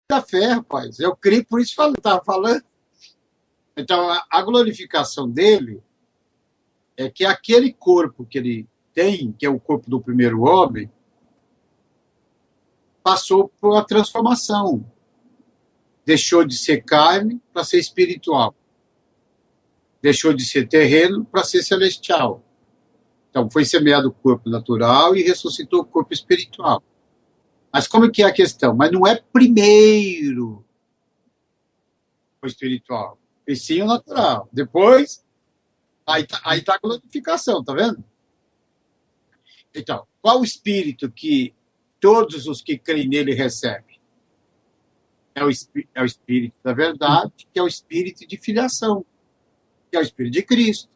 da fé, rapaz. Eu creio, por isso eu estava falando. Então, a glorificação dele é que aquele corpo que ele tem, que é o corpo do primeiro homem, passou por uma transformação. Deixou de ser carne para ser espiritual. Deixou de ser terreno para ser celestial. Então, foi semeado o corpo natural e ressuscitou o corpo espiritual. Mas como é que é a questão? Mas não é primeiro o espiritual, e sim o natural. Depois, aí tá a glorificação, tá vendo? Então, qual o espírito que todos os que creem nele recebem? É o espírito da verdade, que é o espírito de filiação, que é o espírito de Cristo.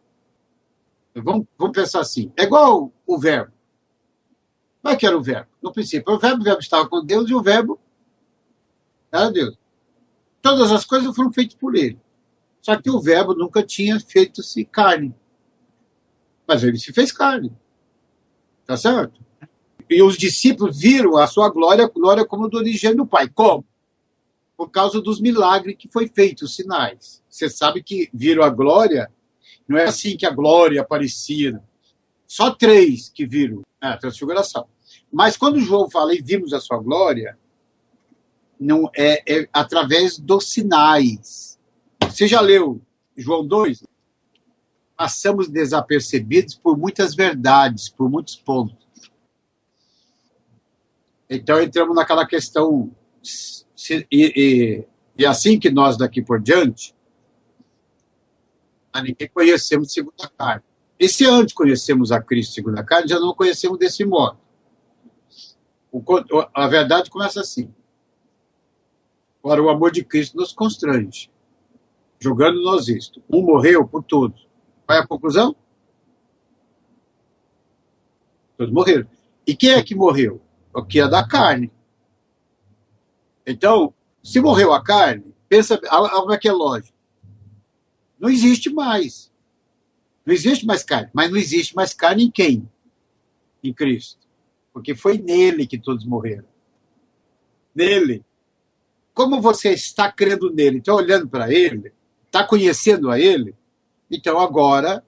Vamos pensar assim. É igual o verbo. Como é que era o verbo? No princípio, o verbo estava com Deus e o verbo era Deus. Todas as coisas foram feitas por ele. Só que o verbo nunca tinha feito-se carne. Mas ele se fez carne. Tá certo? E os discípulos viram a sua glória como do origem do Pai. Como? Por causa dos milagres que foi feito, os sinais. Você sabe que viram a glória, não é assim que a glória aparecia. Só 3 que viram a transfiguração. Mas quando João fala e vimos a sua glória, não é através dos sinais. Você já leu João 2? Passamos desapercebidos por muitas verdades, por muitos pontos. Então entramos naquela questão, e assim que nós daqui por diante, a ninguém conhecemos segundo a carne. E se antes conhecemos a Cristo segundo a carne, já não conhecemos desse modo. A verdade começa assim. Ora, o amor de Cristo nos constrange, julgando-nos isto. Um morreu por todos. Qual é a conclusão? Todos morreram. E quem é que morreu? O que é da carne. Então, se morreu a carne, pensa como é que é lógico. Não existe mais. Não existe mais carne. Mas não existe mais carne em quem? Em Cristo. Porque foi nele que todos morreram. Nele. Como você está crendo nele, está olhando para ele, está conhecendo a ele, então agora,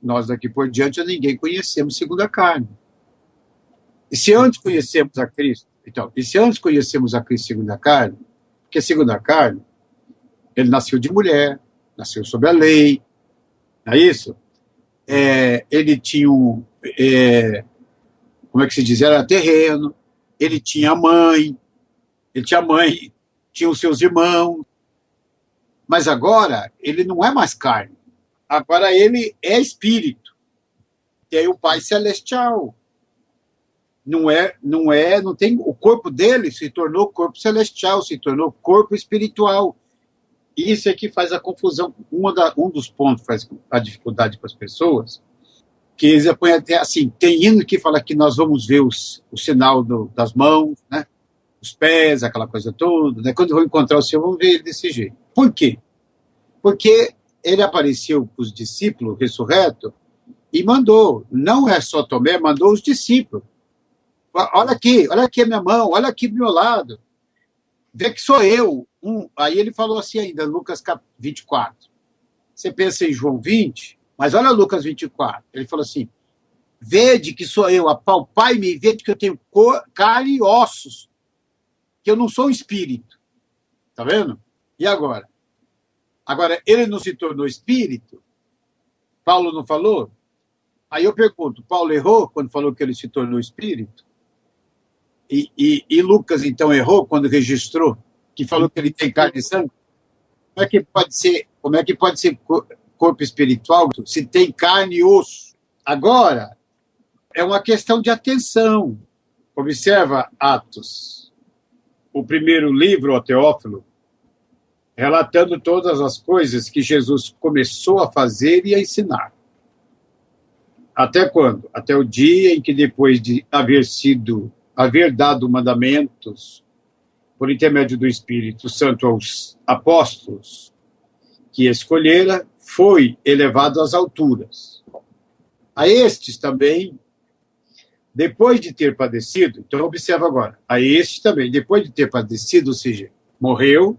nós daqui por diante, ninguém conhecemos segundo a carne. E se antes conhecemos a Cristo, segundo a carne, porque segundo a carne, ele nasceu de mulher, nasceu sob a lei, não é isso? Ele tinha como é que se diz? Era terreno, ele tinha mãe, tinha os seus irmãos, mas agora ele não é mais carne, agora ele é espírito, e aí o Pai Celestial. Não tem, o corpo dele se tornou corpo celestial, se tornou corpo espiritual. Isso é que faz a confusão. Um dos pontos que faz a dificuldade para as pessoas, que eles põem até assim, tem hino que fala que nós vamos ver o sinal das mãos, né? Os pés, aquela coisa toda, né? Quando vão encontrar o Senhor, vamos ver ele desse jeito. Por quê? Porque ele apareceu para os discípulos ressurreto e mandou, não é só Tomé, mandou os discípulos. Olha aqui a minha mão, olha aqui do meu lado. Vê que sou eu. Aí ele falou assim ainda, Lucas 24. Você pensa em João 20, mas olha Lucas 24. Ele falou assim, vede que sou eu, apalpai-me e vede que eu tenho carne e ossos, que eu não sou um espírito. Tá vendo? E agora? Agora, ele não se tornou espírito? Paulo não falou? Aí eu pergunto, Paulo errou quando falou que ele se tornou espírito? E Lucas, então, errou quando registrou, que falou que ele tem carne e sangue? Como é que pode ser corpo espiritual se tem carne e osso? Agora, é uma questão de atenção. Observa Atos, o primeiro livro, o Teófilo, relatando todas as coisas que Jesus começou a fazer e a ensinar. Até quando? Até o dia em que, depois de haver dado mandamentos por intermédio do Espírito Santo aos apóstolos que escolhera, foi elevado às alturas. A estes também, depois de ter padecido, então observa agora, a estes também, depois de ter padecido, ou seja, morreu,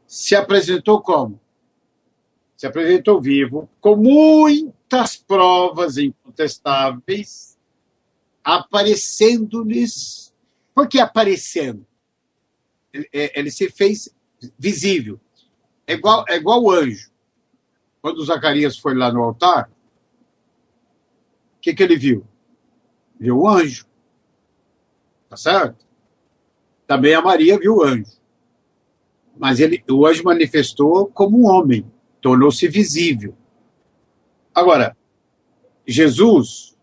se apresentou como? Se apresentou vivo, com muitas provas incontestáveis, aparecendo-lhes. Por que aparecendo? Ele se fez visível. É igual o anjo. Quando Zacarias foi lá no altar, o que ele viu? Viu o anjo. Tá certo? Também a Maria viu o anjo. Mas o anjo manifestou como um homem, tornou-se visível. Agora, Jesus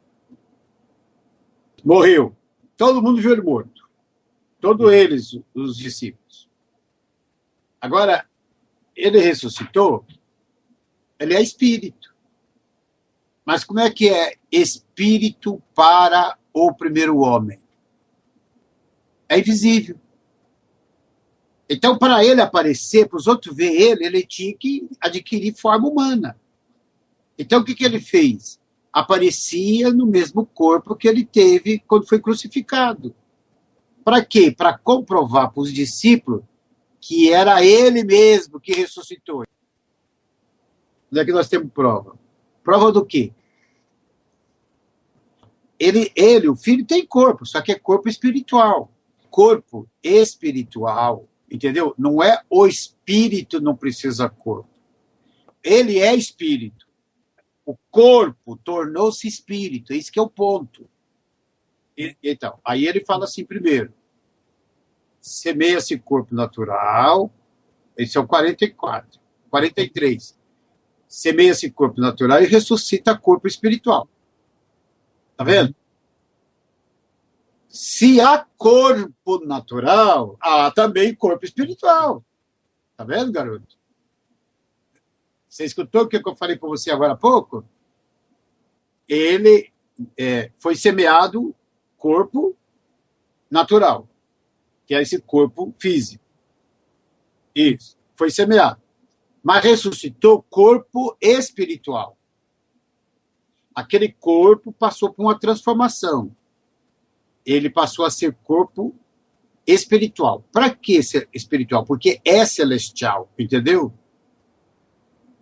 morreu. Todo mundo viu ele morto. Todos eles, os discípulos. Agora, ele ressuscitou, ele é espírito. Mas como é que é espírito para o primeiro homem? É invisível. Então, para ele aparecer, para os outros ver ele tinha que adquirir forma humana. Então, o que ele fez? Aparecia no mesmo corpo que ele teve quando foi crucificado. Para quê? Para comprovar para os discípulos que era ele mesmo que ressuscitou. Onde é que nós temos prova? Prova do quê? O filho tem corpo, só que é corpo espiritual. Corpo espiritual, entendeu? Não é o espírito não precisa corpo. Ele é espírito. O corpo tornou-se espírito. Esse que é o ponto. Então, aí ele fala assim primeiro. Semeia-se corpo natural. Esse é o 44. 43. Semeia-se corpo natural e ressuscita corpo espiritual. Tá vendo? Se há corpo natural, há também corpo espiritual. Tá vendo, garoto? Você escutou o que eu falei para você agora há pouco? Ele foi semeado corpo natural, que é esse corpo físico. Isso, foi semeado. Mas ressuscitou corpo espiritual. Aquele corpo passou por uma transformação. Ele passou a ser corpo espiritual. Para que ser espiritual? Porque é celestial, entendeu?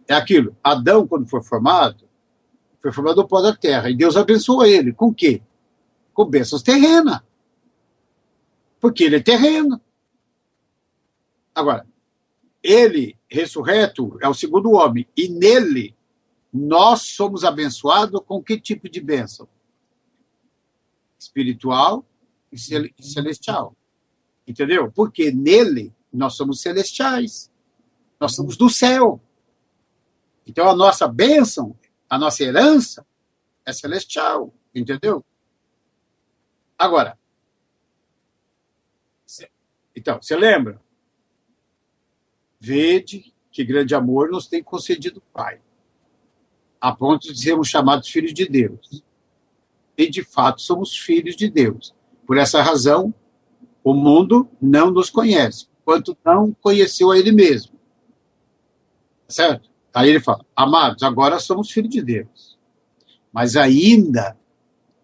É aquilo. Adão, quando foi formado do pó da terra. E Deus abençoou ele. Com o quê? Com bênçãos terrenas. Porque ele é terreno. Agora, ele, ressurreto, é o segundo homem. E nele, nós somos abençoados com que tipo de bênção? Espiritual e celestial. Entendeu? Porque nele, nós somos celestiais. Nós somos do céu. Então, a nossa bênção, a nossa herança é celestial, entendeu? Agora, então, você lembra? Vede que grande amor nos tem concedido o Pai, a ponto de sermos chamados filhos de Deus. E, de fato, somos filhos de Deus. Por essa razão, o mundo não nos conhece, quanto não conheceu a ele mesmo. Certo? Aí ele fala, amados, agora somos filhos de Deus. Mas ainda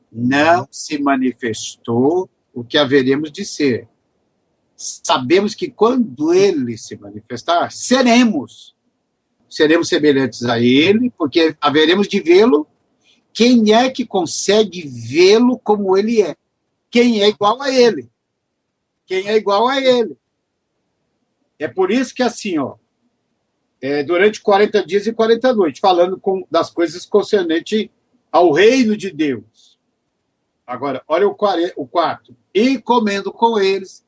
não se manifestou o que haveremos de ser. Sabemos que quando ele se manifestar, seremos semelhantes a ele, porque haveremos de vê-lo. Quem é que consegue vê-lo como ele é? Quem é igual a ele? Quem é igual a ele? É por isso que assim, durante 40 dias e 40 noites, falando das coisas concernentes ao reino de Deus. Agora, olha o 4. E comendo com eles.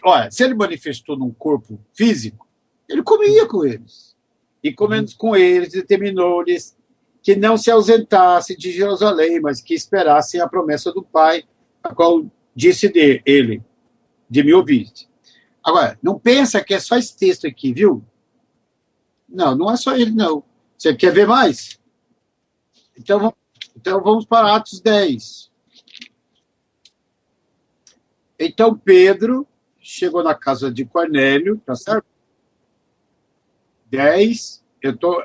Olha, se ele manifestou num corpo físico, ele comia com eles. E comendo com eles, determinou-lhes que não se ausentasse de Jerusalém, mas que esperassem a promessa do Pai, a qual disse ele, de me ouviste. Agora, não pensa que é só esse texto aqui, viu? Não, não é só ele, não. Você quer ver mais? Então vamos para Atos 10. Então Pedro chegou na casa de Cornélio, tá certo? 10,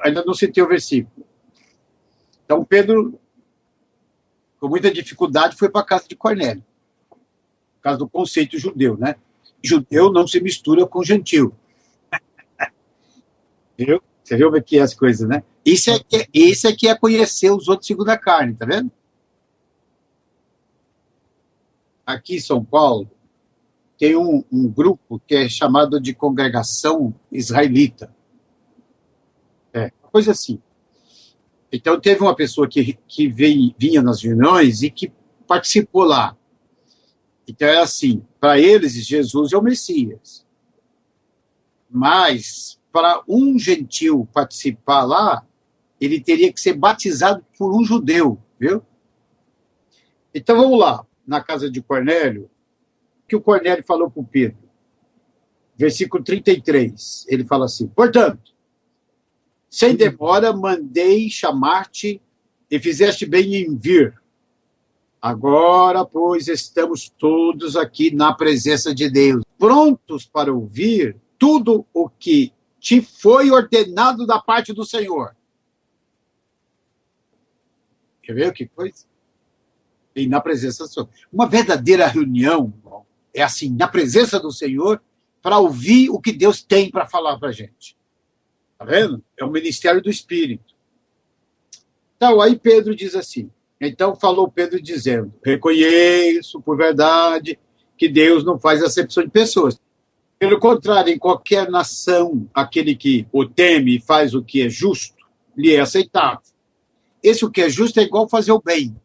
ainda não citei o versículo. Então Pedro, com muita dificuldade, foi para a casa de Cornélio. Por causa do conceito judeu, né? Judeu não se mistura com gentil. Viu? Você viu como é que é as coisas, né? Isso é que é conhecer os outros segundo a carne, tá vendo? Aqui em São Paulo, tem um grupo que é chamado de Congregação Israelita. É, uma coisa assim. Então, teve uma pessoa que vinha nas reuniões e que participou lá. Então, é assim, para eles, Jesus é o Messias. Mas, para um gentil participar lá, ele teria que ser batizado por um judeu, viu? Então, vamos lá, na casa de Cornélio, o que o Cornélio falou para o Pedro? Versículo 33, ele fala assim, portanto, sem demora, mandei chamar-te e fizeste bem em vir. Agora, pois, estamos todos aqui na presença de Deus, prontos para ouvir tudo o que te foi ordenado da parte do Senhor. Quer ver que coisa? E na presença do Senhor. Uma verdadeira reunião é assim, na presença do Senhor, para ouvir o que Deus tem para falar para a gente. Tá vendo? É o ministério do Espírito. Então, aí Pedro diz assim, então falou Pedro dizendo, reconheço por verdade que Deus não faz acepção de pessoas. Pelo contrário, em qualquer nação, aquele que o teme e faz o que é justo, lhe é aceitável. Esse o que é justo é igual fazer o bem,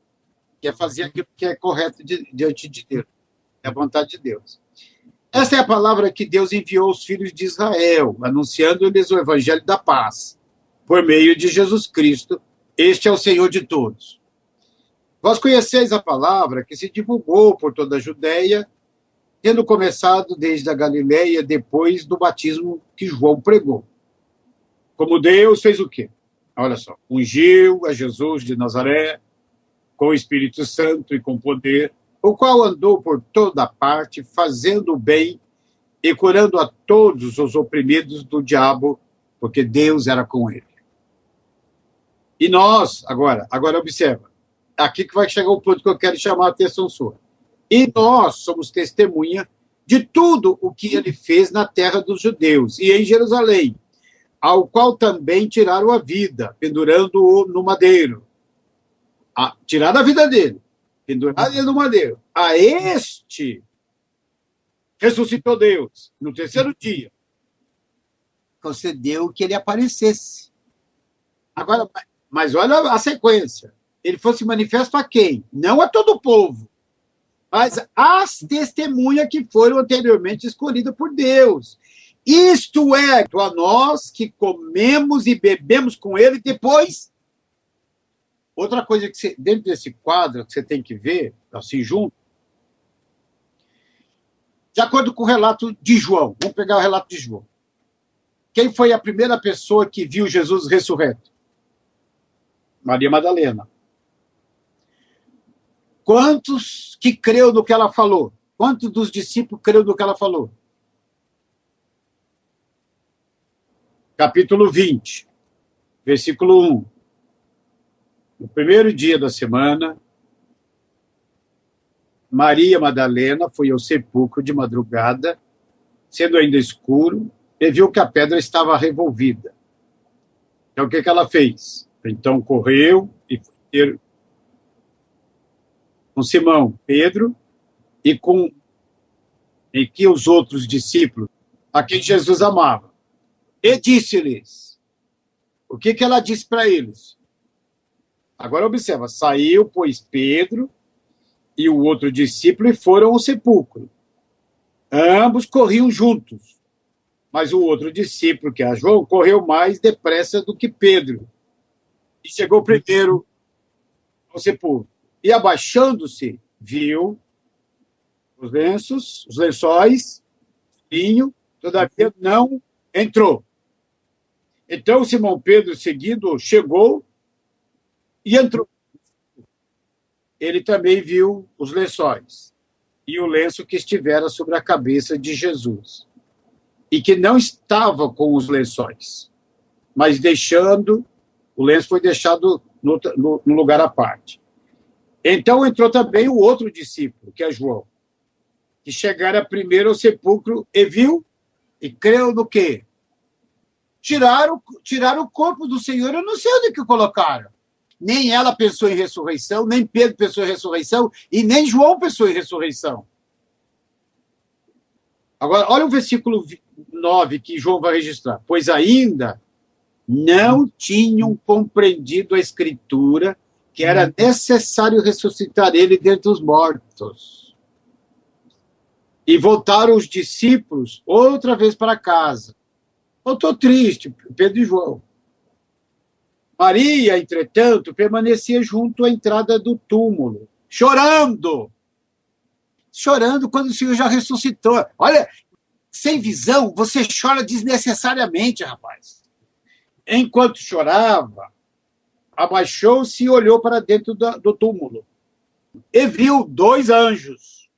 que é fazer aquilo que é correto diante de Deus, é a vontade de Deus. Essa é a palavra que Deus enviou aos filhos de Israel, anunciando-lhes o evangelho da paz, por meio de Jesus Cristo. Este é o Senhor de todos. Vós conheceis a palavra que se divulgou por toda a Judéia, tendo começado desde a Galileia, depois do batismo que João pregou. Como Deus fez o quê? Olha só, ungiu a Jesus de Nazaré, com o Espírito Santo e com poder, o qual andou por toda parte, fazendo o bem e curando a todos os oprimidos do diabo, porque Deus era com ele. E nós, agora observa, aqui que vai chegar o ponto que eu quero chamar a atenção sua. E nós somos testemunha de tudo o que ele fez na terra dos judeus e em Jerusalém, ao qual também tiraram a vida, pendurando-o no madeiro. Tiraram a vida dele, pendurado ele no madeiro. A este ressuscitou Deus no terceiro dia. Concedeu que ele aparecesse. Agora, mas olha a sequência. Ele fosse manifesto a quem? Não a todo o povo, mas as testemunhas que foram anteriormente escolhidas por Deus. Isto é, a nós que comemos e bebemos com ele depois. Outra coisa que você, dentro desse quadro, que você tem que ver, assim, junto, de acordo com o relato de João, vamos pegar o relato de João. Quem foi a primeira pessoa que viu Jesus ressurreto? Maria Madalena. Quantos que creu no que ela falou? Quantos dos discípulos creu no que ela falou? Capítulo 20, versículo 1. No primeiro dia da semana, Maria Madalena foi ao sepulcro de madrugada, sendo ainda escuro, e viu que a pedra estava revolvida. Então, o que ela fez? Então, correu e foi ter com Simão, Pedro, e que os outros discípulos, a quem Jesus amava. E disse-lhes, o que ela disse para eles? Agora observa, saiu, pois, Pedro e o outro discípulo e foram ao sepulcro. Ambos corriam juntos, mas o outro discípulo, que é João, correu mais depressa do que Pedro e chegou primeiro ao sepulcro. E abaixando-se, viu os lençóis, vinho, todavia não entrou. Então Simão Pedro, seguido, chegou e entrou. Ele também viu os lençóis e o lenço que estivera sobre a cabeça de Jesus, e que não estava com os lençóis, mas o lenço foi deixado no lugar à parte. Então entrou também o outro discípulo, que é João, que chegara primeiro ao sepulcro e viu e creu no quê? Tiraram o corpo do Senhor, eu não sei onde que colocaram. Nem ela pensou em ressurreição, nem Pedro pensou em ressurreição, e nem João pensou em ressurreição. Agora, olha o versículo 9 que João vai registrar. Pois ainda não tinham compreendido a Escritura que era necessário ressuscitar ele dentre os mortos. E voltaram os discípulos outra vez para casa. Eu estou triste, Pedro e João. Maria, entretanto, permanecia junto à entrada do túmulo, chorando. Chorando quando o Senhor já ressuscitou. Olha, sem visão, você chora desnecessariamente, rapaz. Enquanto chorava, abaixou-se e olhou para dentro do túmulo. E viu 2 anjos,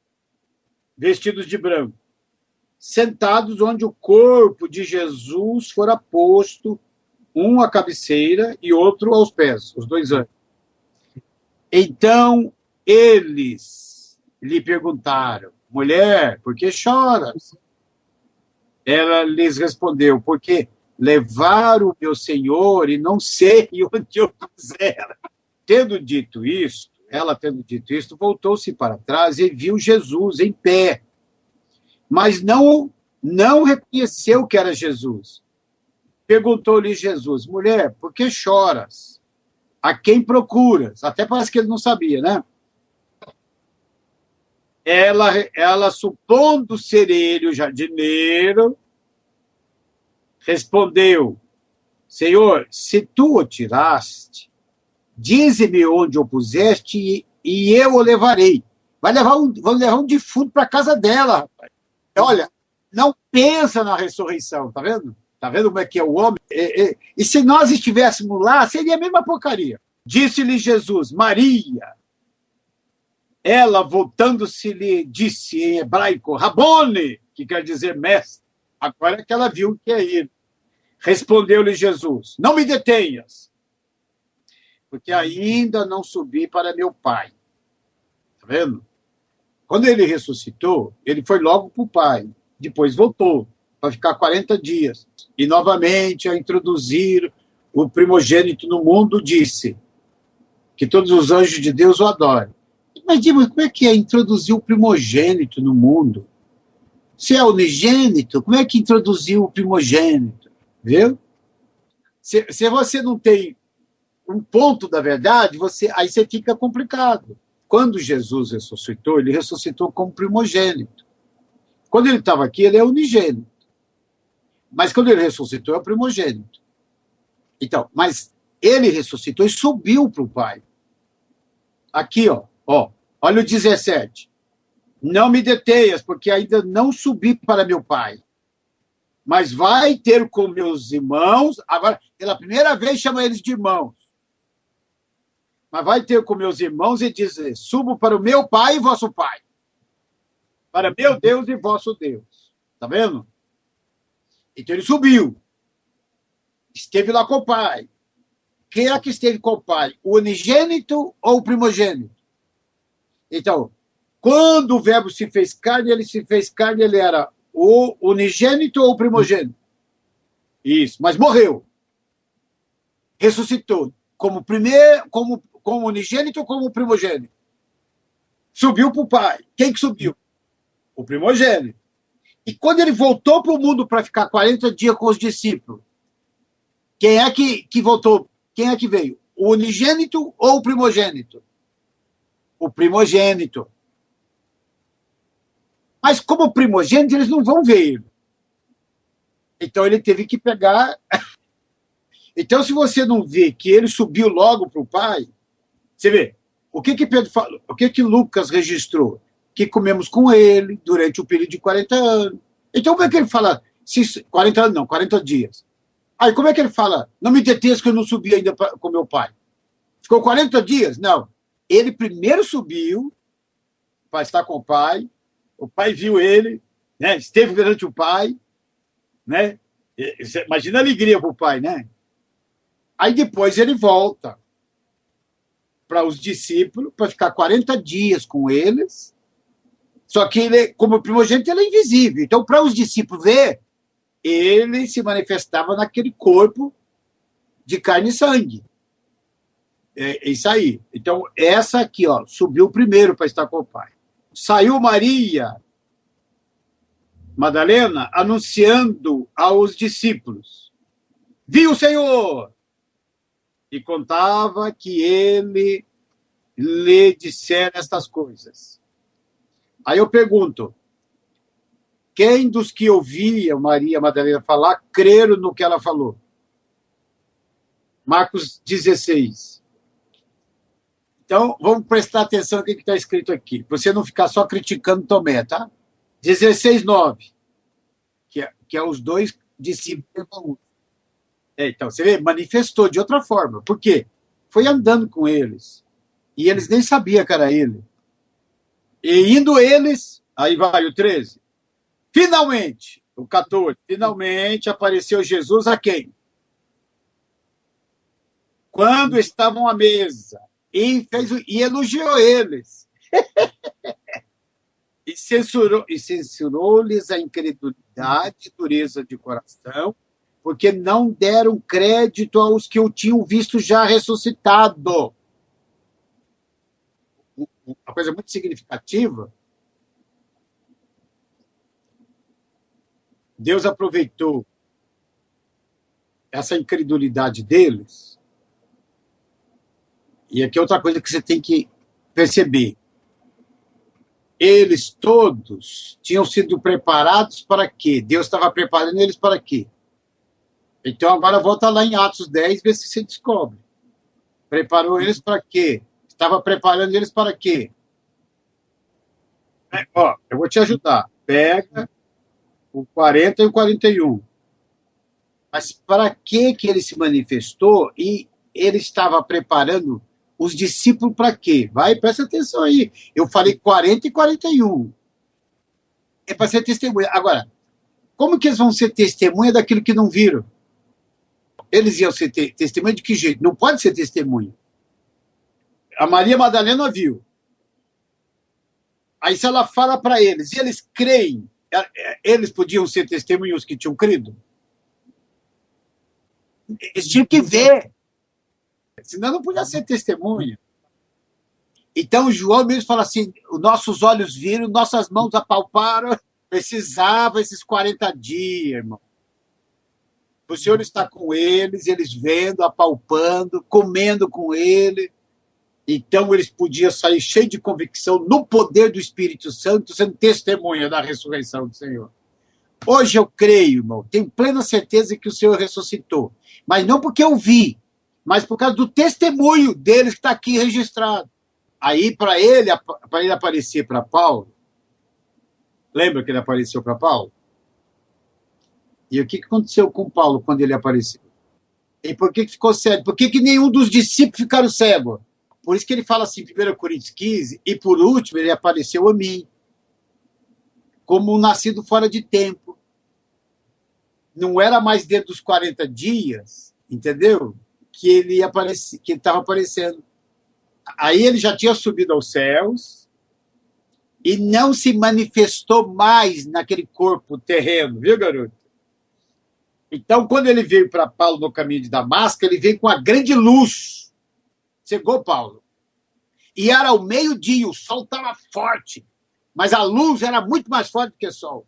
vestidos de branco, sentados onde o corpo de Jesus fora posto, um à cabeceira e outro aos pés, os 2 anjos. Então, eles lhe perguntaram, mulher, por que choras? Ela lhes respondeu, porque levaram o meu Senhor e não sei onde eu pusera. Tendo dito isto, ela tendo dito isto, voltou-se para trás e viu Jesus em pé, mas não reconheceu que era Jesus. Perguntou-lhe Jesus, mulher, por que choras? A quem procuras? Até parece que ele não sabia, né? Ela supondo ser ele o jardineiro, respondeu, Senhor, se tu o tiraste, dize-me onde o puseste e eu o levarei. Vou levar um defunto para casa dela, rapaz. Olha, não pensa na ressurreição, tá vendo? Tá vendo como é que é o homem? E se nós estivéssemos lá, seria a mesma porcaria. Disse-lhe Jesus, Maria. Ela, voltando-se, lhe disse em hebraico, Rabone, que quer dizer mestre. Agora que ela viu que é ele. Respondeu-lhe Jesus, não me detenhas, porque ainda não subi para meu Pai. Tá vendo? Quando ele ressuscitou, ele foi logo para o Pai. Depois voltou para ficar 40 dias. E novamente, a introduzir o primogênito no mundo, disse que todos os anjos de Deus o adorem. Mas diga, como é que é introduzir o primogênito no mundo? Se é unigênito, como é que introduziu o primogênito? Viu? Se você não tem um ponto da verdade, aí você fica complicado. Quando Jesus ressuscitou, ele ressuscitou como primogênito. Quando ele estava aqui, ele é unigênito. Mas quando ele ressuscitou, é o primogênito. Então, mas ele ressuscitou e subiu para o Pai. Aqui, ó, olha o 17. Não me detenhas, porque ainda não subi para meu Pai. Mas vai ter com meus irmãos. Agora, pela primeira vez, chama eles de irmãos. Mas vai ter com meus irmãos e dizer: subo para o meu Pai e vosso Pai. Para meu Deus e vosso Deus. Está vendo? Então ele subiu. Esteve lá com o Pai. Quem é que esteve com o Pai? O unigênito ou o primogênito? Então, quando o Verbo se fez carne, ele era o unigênito ou o primogênito? Isso, mas morreu. Ressuscitou. Como unigênito ou como primogênito? Subiu para o Pai. Quem que subiu? O primogênito. E quando ele voltou para o mundo para ficar 40 dias com os discípulos, quem é que voltou? Quem é que veio? O unigênito ou o primogênito? O primogênito. Mas como primogênito, eles não vão ver ele. Então ele teve que pegar. Então, se você não vê que ele subiu logo para o Pai, você vê, o que Pedro falou? O que Lucas registrou? Que comemos com ele durante o período de 40 anos. Então, como é que ele fala? 40 anos não, 40 dias. Aí, como é que ele fala? Não me detenhas que eu não subi ainda com meu Pai. Ficou 40 dias? Não. Ele primeiro subiu para estar com o Pai viu ele, né? Esteve perante o Pai, né? Imagina a alegria para o Pai, né? Aí depois ele volta para os discípulos, para ficar 40 dias com eles, Só que ele, como primogênito, ele é invisível. Então, para os discípulos ver, ele se manifestava naquele corpo de carne e sangue. É isso aí. Então, essa aqui, ó, subiu primeiro para estar com o Pai. Saiu Maria Madalena anunciando aos discípulos: viu o Senhor! E contava que ele lhe dissera estas coisas. Aí eu pergunto, quem dos que ouviam Maria Madalena falar creram no que ela falou? Marcos 16. Então, vamos prestar atenção no que está escrito aqui, para você não ficar só criticando Tomé, tá? 16:9, que é os dois discípulos. Então, você vê, manifestou de outra forma. Por quê? Foi andando com eles. E eles nem sabiam que era ele. E indo eles, aí vai o 13. Finalmente, o 14, finalmente apareceu Jesus a quem? Quando estavam à mesa. E elogiou eles. E censurou-lhes a incredulidade e dureza de coração, porque não deram crédito aos que o tinham visto já ressuscitado. Uma coisa muito significativa, Deus aproveitou essa incredulidade deles. E aqui é outra coisa que você tem que perceber. Eles todos tinham sido preparados para quê? Deus estava preparando eles para quê? Então agora volta lá em Atos 10, vê se você descobre. Preparou eles para quê? Estava preparando eles para quê? Ó, eu vou te ajudar. Pega o 40 e o 41. Mas para que ele se manifestou e ele estava preparando os discípulos para quê? Vai, presta atenção aí. Eu falei 40 e 41. É para ser testemunha. Agora, como que eles vão ser testemunha daquilo que não viram? Eles iam ser testemunha de que jeito? Não pode ser testemunha. A Maria Madalena viu. Aí se ela fala para eles, e eles creem, eles podiam ser testemunhas que tinham crido? Eles tinham que ver. Senão não podia ser testemunha. Então João mesmo fala assim, os nossos olhos viram, nossas mãos apalparam, precisava esses 40 dias, irmão. O Senhor está com eles vendo, apalpando, comendo com ele. Então eles podiam sair cheios de convicção no poder do Espírito Santo, sendo testemunha da ressurreição do Senhor. Hoje eu creio, irmão, tenho plena certeza que o Senhor ressuscitou. Mas não porque eu vi, mas por causa do testemunho deles que está aqui registrado. Aí, para ele aparecer para Paulo, lembra que ele apareceu para Paulo? E o que aconteceu com Paulo quando ele apareceu? E por que ficou cego? Por que nenhum dos discípulos ficaram cegos? Por isso que ele fala assim, 1 Coríntios 15, e por último ele apareceu a mim, como um nascido fora de tempo. Não era mais dentro dos 40 dias, entendeu? Que ele estava aparecendo. Aí ele já tinha subido aos céus e não se manifestou mais naquele corpo terreno, viu, garoto? Então, quando ele veio para Paulo no caminho de Damasco, ele veio com a grande luz. Chegou, Paulo. E era ao meio-dia, o sol estava forte, mas a luz era muito mais forte do que o sol.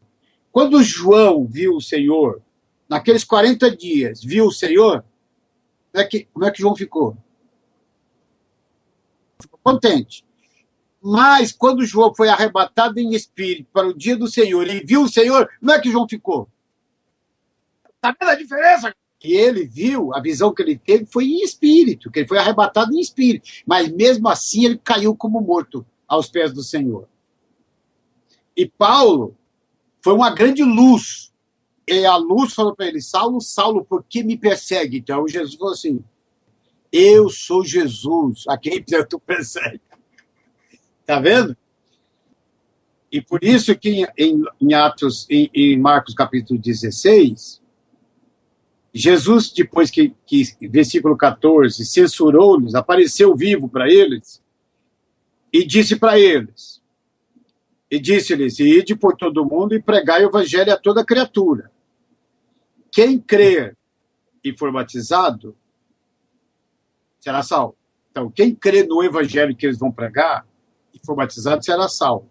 Quando João viu o Senhor, naqueles 40 dias, viu o Senhor, como é que João ficou? Ficou contente. Mas quando João foi arrebatado em espírito para o dia do Senhor e viu o Senhor, como é que João ficou? Está vendo a diferença? Que ele viu, a visão que ele teve foi em espírito, que ele foi arrebatado em espírito. Mas mesmo assim ele caiu como morto aos pés do Senhor. E Paulo foi uma grande luz. E a luz falou para ele, Saulo, Saulo, por que me persegue? Então Jesus falou assim, eu sou Jesus, a quem tu persegue. Está vendo? E por isso que em Marcos capítulo 16, Jesus, depois que versículo 14, censurou-lhes, apareceu vivo para eles e disse para eles, E disse-lhes: ide por todo o mundo e pregai o evangelho a toda criatura. Quem crer e for batizado será salvo. Então, quem crê no evangelho que eles vão pregar e for batizado será salvo.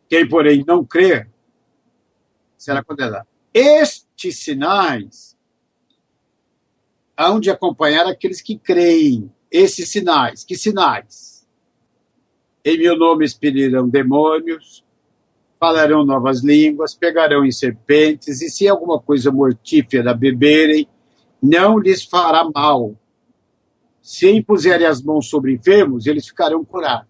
Quem, porém, não crer será condenado. Estes sinais hão de acompanhar aqueles que creem. Esses sinais. Que sinais? Em meu nome expelirão demônios, falarão novas línguas, pegarão em serpentes, e se alguma coisa mortífera beberem, não lhes fará mal. Se impuserem as mãos sobre enfermos, eles ficarão curados.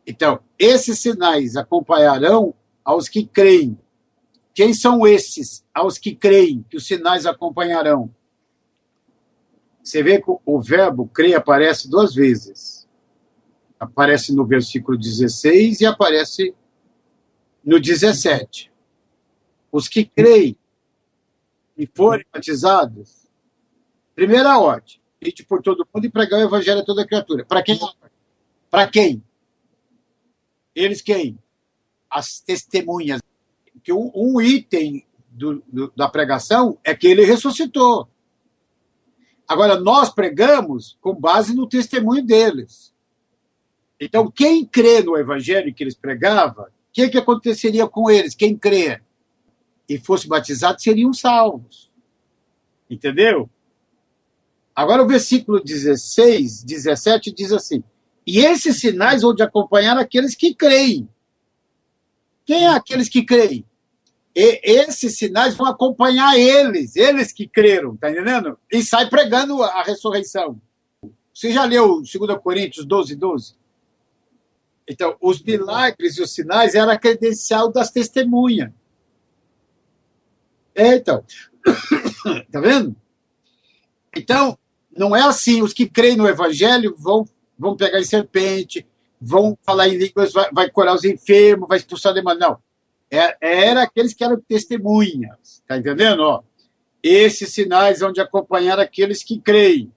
Então, esses sinais acompanharão aos que creem. Quem são esses aos que creem que os sinais acompanharão? Você vê que o verbo crer aparece duas vezes. Aparece no versículo 16 e aparece no 17. Os que creem e forem batizados, primeira ordem, ide por todo mundo e pregar o evangelho a toda criatura. Para quem? Para quem? Eles quem? As testemunhas. Que um item da pregação é que ele ressuscitou. Agora, nós pregamos com base no testemunho deles. Então, quem crê no evangelho que eles pregavam, o que aconteceria com eles? Quem crê e fosse batizado seriam salvos. Entendeu? Agora, o versículo 16, 17 diz assim: e esses sinais vão de acompanhar aqueles que creem. Quem é aqueles que creem? E esses sinais vão acompanhar eles que creram, tá entendendo? E sai pregando a ressurreição. Você já leu 2 Coríntios 12, 12? Então, os milagres e os sinais eram a credencial das testemunhas. Então, tá vendo? Então, não é assim, os que creem no evangelho vão pegar em serpente, vão falar em línguas, vai curar os enfermos, vai expulsar demônios. Não. Era aqueles que eram testemunhas, tá entendendo? Ó, esses sinais vão de acompanhar aqueles que creem.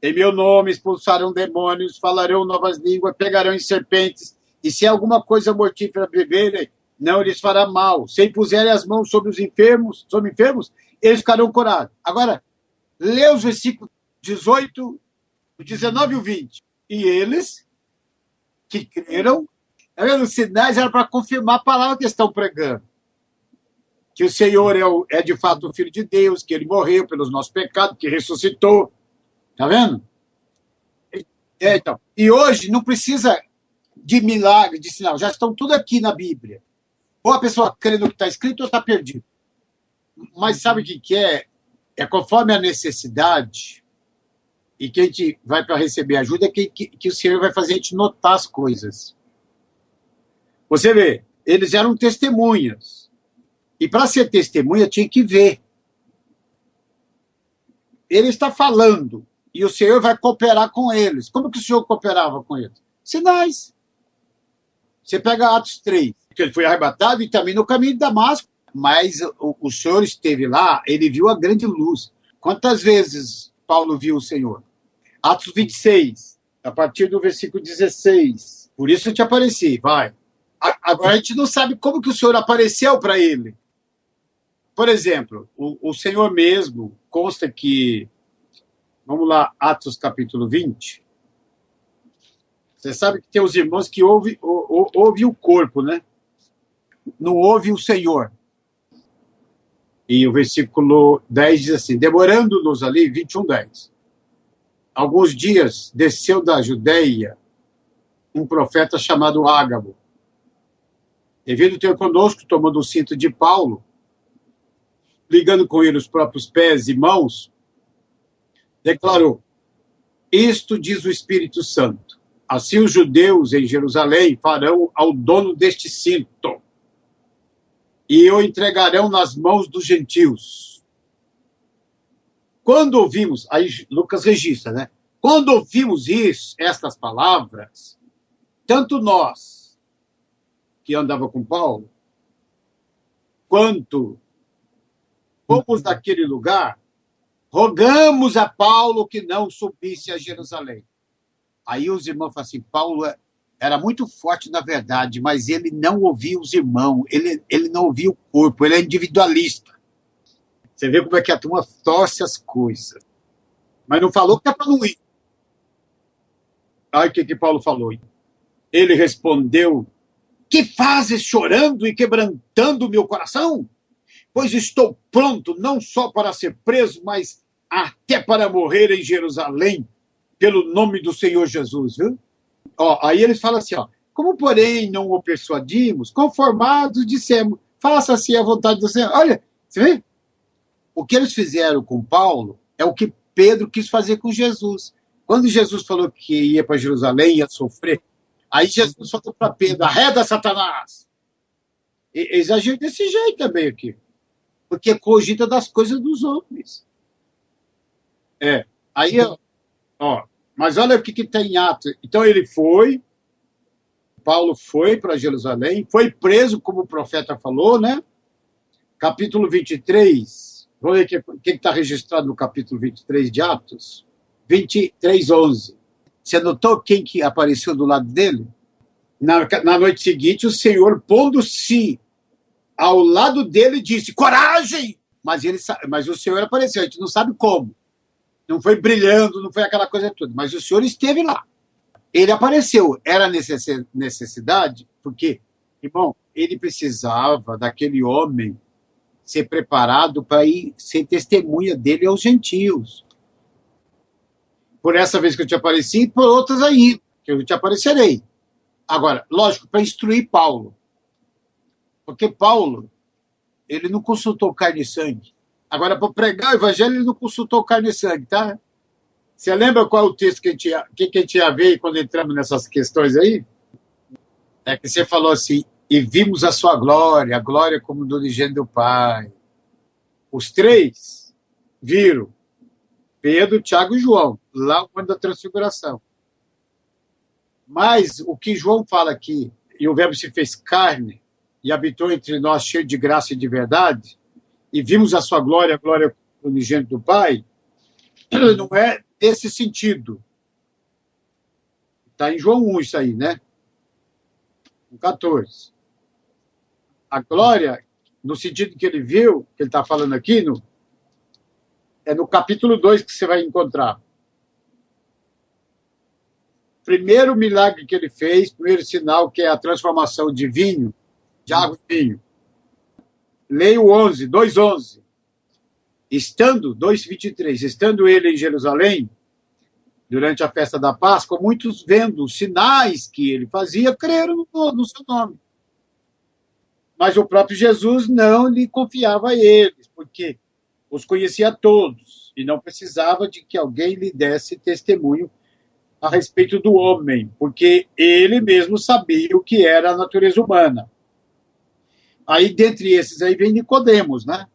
Em meu nome expulsarão demônios, falarão novas línguas, pegarão em serpentes, e se alguma coisa mortífera beberem, não lhes fará mal. Se impuserem as mãos sobre os enfermos, eles ficarão curados. Agora, lê os versículos 18, 19 e o 20. E eles que creram, os sinais eram para confirmar a palavra que estão pregando. Que o Senhor é de fato o Filho de Deus, que ele morreu pelos nossos pecados, que ressuscitou. Tá vendo? Então, e hoje não precisa de milagre, de sinal. Já estão tudo aqui na Bíblia. Ou a pessoa crê no que está escrito ou está perdido. Mas sabe o que é? É conforme a necessidade, e que a gente vai para receber ajuda, que o Senhor vai fazer a gente notar as coisas. Você vê, eles eram testemunhas. E para ser testemunha tinha que ver. Ele está falando, e o Senhor vai cooperar com eles. Como que o Senhor cooperava com eles? Sinais. Você pega Atos 3, que ele foi arrebatado e também no caminho de Damasco. Mas o Senhor esteve lá, ele viu a grande luz. Quantas vezes Paulo viu o Senhor? Atos 26, a partir do versículo 16. Por isso eu te apareci, vai. Agora a gente não sabe como que o Senhor apareceu para ele. Por exemplo, o Senhor mesmo, consta que, vamos lá, Atos capítulo 20. Você sabe que tem os irmãos que ouvem o corpo, né? Não ouve o Senhor. E o versículo 10 diz assim: demorando-nos ali, 21, 10. Alguns dias desceu da Judeia um profeta chamado Ágabo. E vindo ter conosco, tomando o cinto de Paulo, ligando com ele os próprios pés e mãos, declarou: isto diz o Espírito Santo. Assim os judeus em Jerusalém farão ao dono deste cinto e o entregarão nas mãos dos gentios. Quando ouvimos, aí Lucas registra, né? Quando ouvimos estas palavras, tanto nós, que andava com Paulo, quanto fomos daquele lugar, rogamos a Paulo que não subisse a Jerusalém. Aí os irmãos falam assim, Paulo era muito forte na verdade, mas ele não ouvia os irmãos, ele não ouvia o corpo, ele é individualista. Você vê como é que a turma torce as coisas. Mas não falou que é para não ir. Aí o que Paulo falou? Ele respondeu: que fazes chorando e quebrantando o meu coração? Pois estou pronto não só para ser preso, mas até para morrer em Jerusalém, pelo nome do Senhor Jesus. Viu? Aí ele fala assim, como porém não o persuadimos, conformados dissemos, faça-se a vontade do Senhor. Olha, você vê? O que eles fizeram com Paulo é o que Pedro quis fazer com Jesus. Quando Jesus falou que ia para Jerusalém, ia sofrer, aí Jesus falou para Pedro: arreda Satanás. Eles agiram desse jeito também aqui, porque cogita das coisas dos homens. Aí, mas olha o que tem em Atos. Então ele foi, Paulo foi para Jerusalém, foi preso, como o profeta falou, né? Capítulo 23, vamos ver o que está registrado no capítulo 23 de Atos. 23:11. Você notou quem que apareceu do lado dele? Na noite seguinte, o Senhor, pondo-se ao lado dele, disse: coragem! Mas o Senhor apareceu, a gente não sabe como. Não foi brilhando, não foi aquela coisa toda, mas o Senhor esteve lá. Ele apareceu. Era necessidade, porque, irmão, ele precisava daquele homem ser preparado para ir ser testemunha dele aos gentios. Por essa vez que eu te apareci, e por outras ainda, que eu te aparecerei. Agora, lógico, para instruir Paulo. Porque Paulo, ele não consultou carne e sangue. Agora, para pregar o evangelho, ele não consultou carne e sangue, tá? Você lembra qual é o texto que a gente ia ver quando entramos nessas questões aí? É que você falou assim: e vimos a sua glória, a glória como do unigênito do Pai. Os três viram. Pedro, Tiago e João, lá no momento da transfiguração. Mas o que João fala aqui, e o verbo se fez carne e habitou entre nós cheio de graça e de verdade, e vimos a sua glória, a glória do unigênito do Pai, não é desse sentido. Está em João 1 isso aí, né? 14. A glória, no sentido que ele viu, que ele está falando aqui, é no capítulo 2 que você vai encontrar. Primeiro milagre que ele fez, primeiro sinal, que é a transformação de vinho, de água em vinho. Leia o 11, 2:11. Estando, 2:23, estando ele em Jerusalém, durante a festa da Páscoa, muitos vendo os sinais que ele fazia, creram no seu nome. Mas o próprio Jesus não lhe confiava a eles, porque os conhecia a todos e não precisava de que alguém lhe desse testemunho a respeito do homem, porque ele mesmo sabia o que era a natureza humana. Aí, dentre esses aí, vem Nicodemos, né?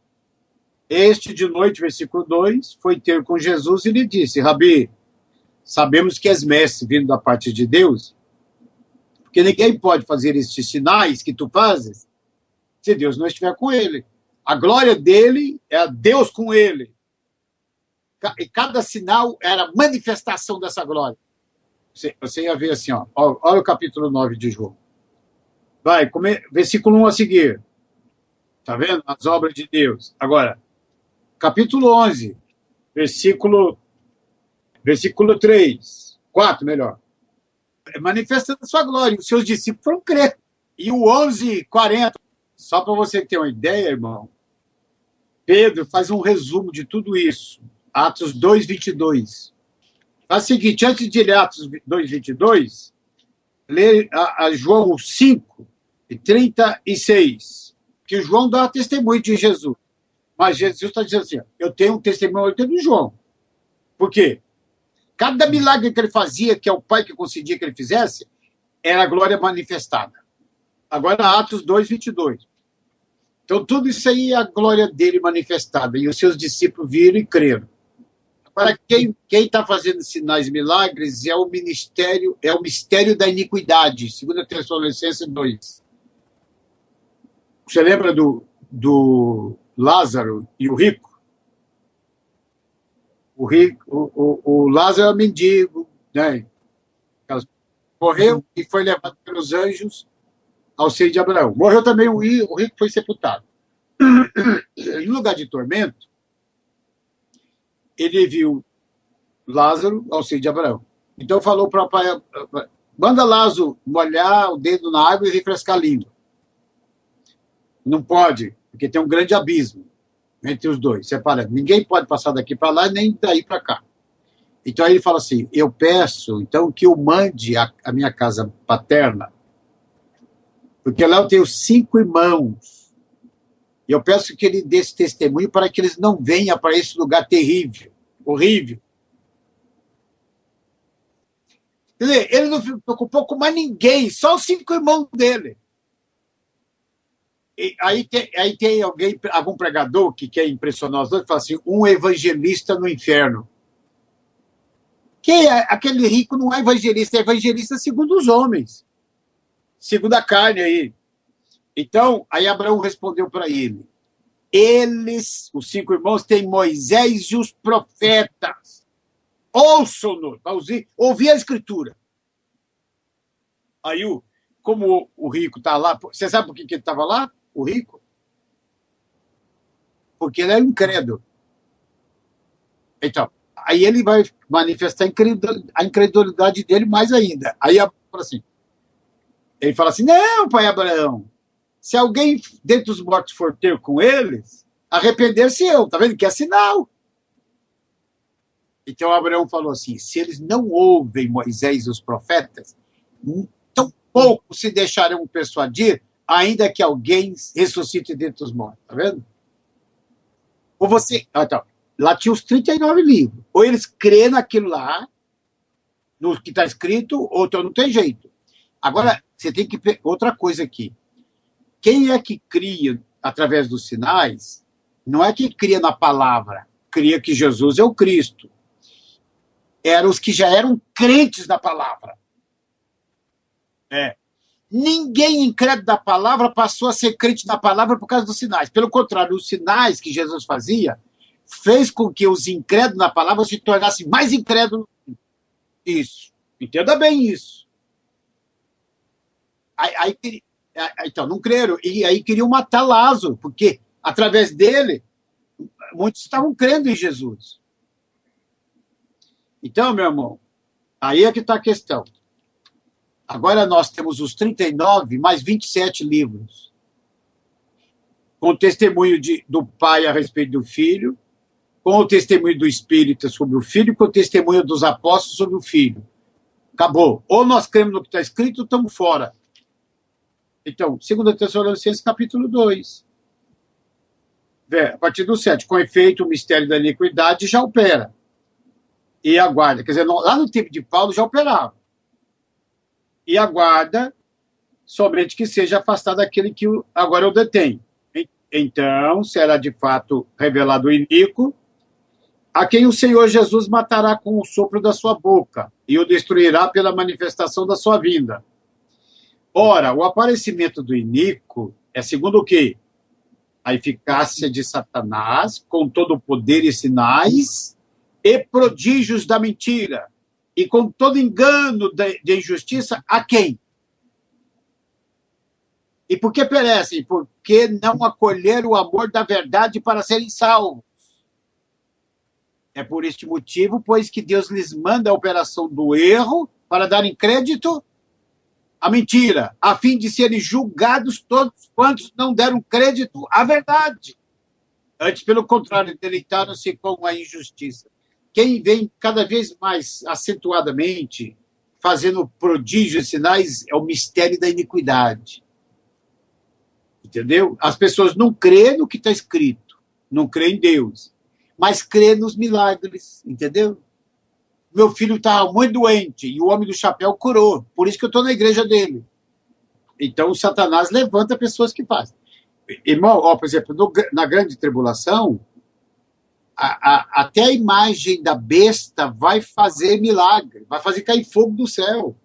Este de noite, versículo 2, foi ter com Jesus e lhe disse: Rabi, sabemos que és mestre vindo da parte de Deus, porque ninguém pode fazer estes sinais que tu fazes se Deus não estiver com ele. A glória dele é Deus com ele. E cada sinal era manifestação dessa glória. Você ia ver assim, olha o capítulo 9 de João. Vai, versículo 1 a seguir. Tá vendo? As obras de Deus. Agora, capítulo 11, versículo 3, 4, melhor. Manifestando a sua glória. Os seus discípulos foram crer. E o 11:40, só para você ter uma ideia, irmão, Pedro faz um resumo de tudo isso. Atos 2:22. Faz o seguinte, antes de ler Atos 2:22, lê a João 5:36, que João dá testemunho de Jesus. Mas Jesus está dizendo assim, eu tenho um testemunho do João. Por quê? Cada milagre que ele fazia, que é o Pai que concedia que ele fizesse, era a glória manifestada. Agora, Atos 2:22. Então, tudo isso aí é a glória dele manifestada. E os seus discípulos viram e creram. Agora, quem está fazendo sinais e milagres é o mistério da iniquidade, 2 Tessalonicenses 2. Você lembra do Lázaro e o rico? O Lázaro é mendigo, né? morreu e foi levado pelos anjos ao seio de Abraão. Morreu também o rico, foi sepultado. Em lugar de tormento, ele viu Lázaro ao seio de Abraão. Então falou para o pai, manda Lázaro molhar o dedo na água e refrescar a língua. Não pode, porque tem um grande abismo entre os dois, separando. Ninguém pode passar daqui para lá, nem daí para cá. Então aí ele fala assim, eu peço então que eu mande a minha casa paterna, porque lá eu tenho 5 irmãos, e eu peço que ele dê esse testemunho para que eles não venham para esse lugar terrível, horrível. Quer dizer, ele não se preocupou com mais ninguém, só os 5 irmãos dele. E aí tem algum pregador que quer impressionar os dois, fala assim, um evangelista no inferno. Aquele rico não é evangelista segundo os homens, segundo a carne aí. Então, aí Abraão respondeu para ele, eles, os 5 irmãos, têm Moisés e os profetas. Ouçam-nos, ouvir a escritura. Aí, como o rico está lá, você sabe por que ele estava lá, o rico? Porque ele é incrédulo. Então, aí ele vai manifestar a incredulidade dele mais ainda. Aí ele fala assim, não, pai Abraão, se alguém dentre os mortos for ter com eles, arrepender-se eu, tá vendo que é sinal. Então Abraão falou assim, se eles não ouvem Moisés e os profetas, tão pouco se deixarão persuadir, ainda que alguém ressuscite dentre os mortos, tá vendo? Ou você... Então, lá tinha os 39 livros. Ou eles crêem naquilo lá, no que está escrito, ou então não tem jeito. Agora, você tem que... Outra coisa aqui. Quem é que cria, através dos sinais, não é que cria na palavra, cria que Jesus é o Cristo. Eram os que já eram crentes na palavra. Ninguém incrédulo da palavra passou a ser crente na palavra por causa dos sinais. Pelo contrário, os sinais que Jesus fazia fez com que os incrédulos na palavra se tornassem mais incrédulos. Isso. Entenda bem isso. Então, não creram. E aí queriam matar Lázaro, porque, através dele, muitos estavam crendo em Jesus. Então, meu irmão, aí é que está a questão. Agora nós temos os 39 mais 27 livros, com o testemunho do pai a respeito do filho, com o testemunho do Espírito sobre o filho, com o testemunho dos apóstolos sobre o filho. Acabou. Ou nós cremos no que está escrito, ou estamos fora. Então, 2 Tessalonicenses, capítulo 2. A partir do 7. Com efeito, o mistério da iniquidade já opera. E aguarda. Quer dizer, lá no tempo de Paulo já operava. E aguarda somente que seja afastado aquele que agora o detém. Então, será de fato revelado o iníquo, a quem o Senhor Jesus matará com o sopro da sua boca e o destruirá pela manifestação da sua vinda. Ora, o aparecimento do iníquo é segundo o quê? A eficácia de Satanás, com todo o poder e sinais e prodígios da mentira, e com todo engano de injustiça, a quem? E por que perecem? Porque não acolheram o amor da verdade para serem salvos. É por este motivo, pois, que Deus lhes manda a operação do erro para darem crédito à mentira, a fim de serem julgados todos quantos não deram crédito à verdade. Antes, pelo contrário, deleitaram-se com a injustiça. Quem vem cada vez mais acentuadamente fazendo prodígios e sinais é o mistério da iniquidade. Entendeu? As pessoas não crêem no que está escrito, não crêem em Deus, mas crêem nos milagres, entendeu? Meu filho estava muito doente e o homem do chapéu curou, por isso que eu estou na igreja dele. Então, o Satanás levanta pessoas que fazem. Irmão, por exemplo, na grande tribulação, até a imagem da besta vai fazer milagre, vai fazer cair fogo do céu.